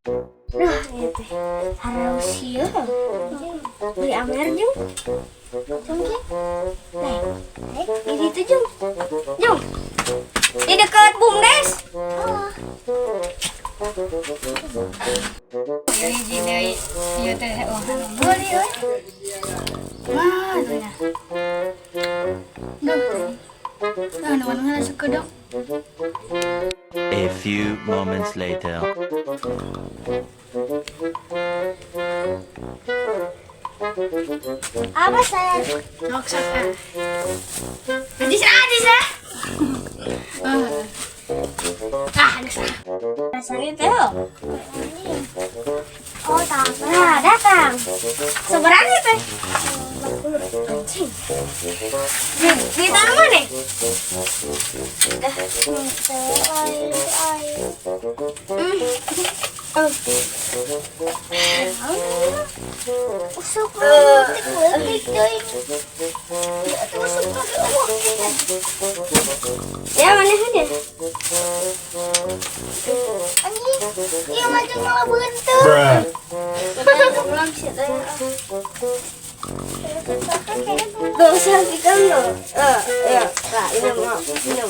Nah, itu harus sih beli amer jeng. Jeng. Ini tuh jeng. Jeng. Di dekat Bumdes. Oh. Ini iya teh boleh ya. Mana ya? Mana suka dong. A few moments later. Apa saya? Maksud Adis. Ada sana. Rasanya teh. Oh, nah, datang. Seberapa teh? Di tanah mana? Usuk letik coy. Ya mana dia? Anjing, iya macam malah bentuk. Belum sih Gak usah dikan lo. Ya, nah, minum.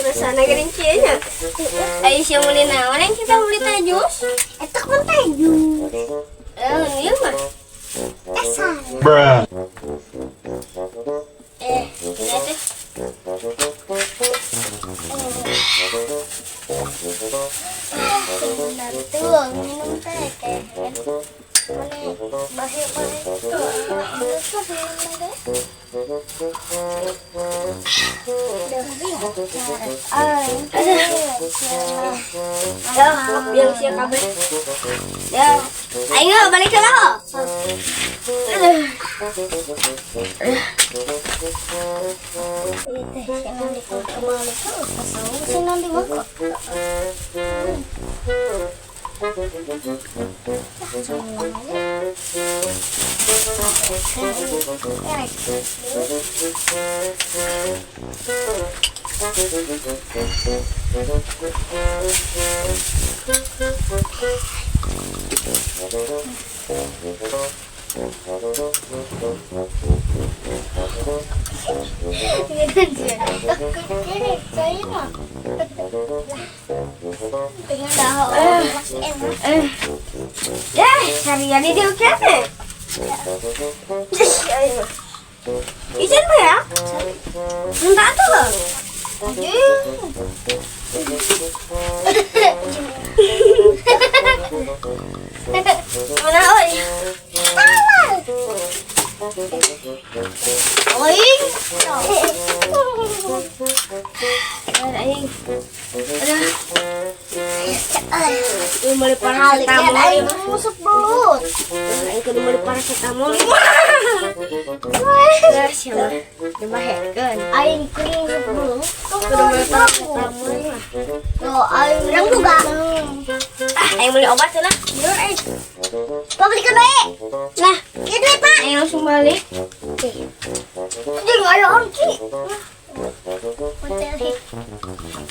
Di sana gerincinya. Aisyah mulai nawan yang kita mulai tajus. Etak pun tajus. Ini mah. Asal. Bruh. Nanti. Betul, minum teh kayak bahaya. Yang siap kabel. Ya, ayo balik ke lo. Ya, carian ini dia kan? Izin apa ya? Minta tuh loh. Mana oi? Oi. Ini mulai paracetamol. Masuk mulut. Ini kudu mulai paracetamol. Siapa? Dibahekeun. Aing kuring sebelum. Kudu mulai paracetamol mah. Tuh, aing urang juga. Aing beli obat cenah. Bener aing. Pak belikan bae. Nah, ieu duit, Pak. Aing langsung balik. Jadi ada ongki. Hotel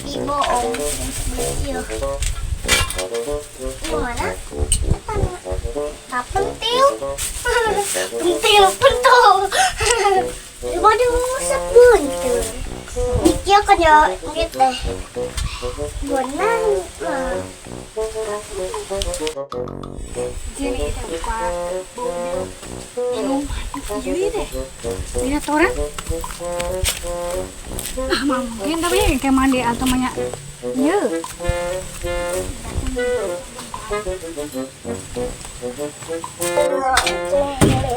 Ibu om iya. Mana? Pentil. Waduh, sabun tuh. Dikira kan ya gitu. Bonang. Jadi dapat minuman jadi deh. Lihat orang. Mungkin tapi kayak mandi atau banyak. Ya.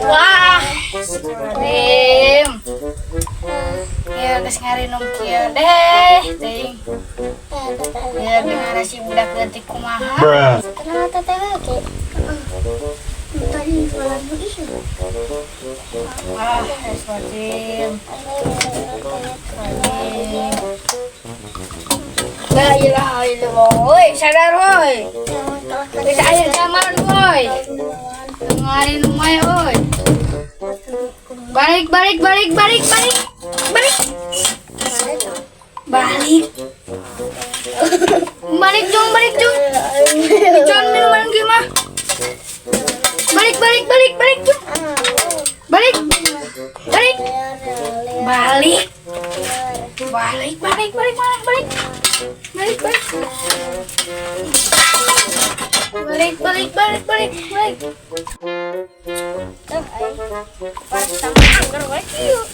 Wah, krim. Ya, geus ngarinom kieu deh, teuing. Ya, dengan si budak leutik kumaha. Kenapa teteh lagi? Tadi jualan begitu. Wah, es krim. La ilaha illallah, woi, sadar woi. Kita akhir zaman woi. Dengarin umay woi. Balik. Balik. Balik Jung. Jangan minuman gimana? Balik Jung. Balik. Tuh, ay. Para sama anggar wala yuk.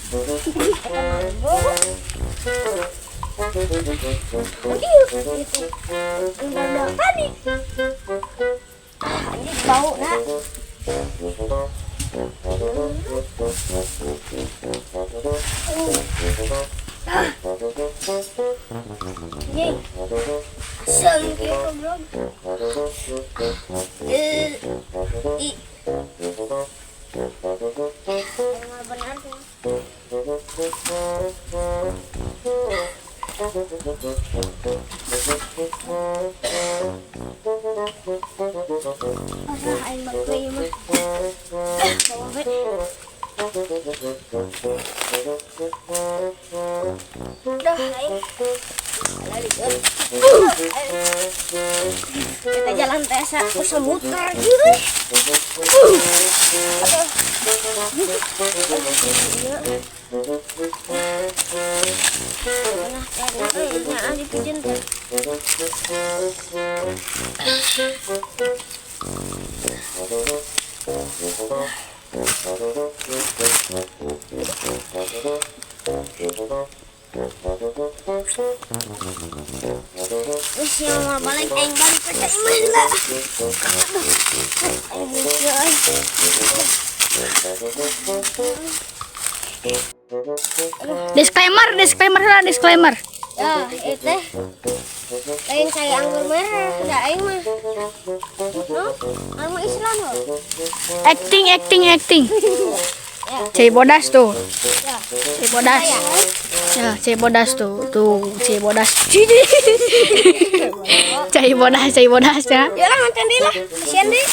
Gitu. Enggak tadi. Ini bau nak. Ye. Asal gitu, bro. Benar tuh. Aing bakuy mah. Bawa bet. Dah aing. Lalikeun. Kita jalan tesa usah muter gitu. Nah, dipijen teh. Wis yang mau balik aing balik ke iman lah. Disclaimer. Ya, itu lain saya anggur merah, udah aing mah. No, anu Islam loh. Acting. Cai bodas tuh. Ya. Cai bodas tuh. Cai bodas. Cai bodas ya. Ya lah, nonton deh lah. Kasihan deh.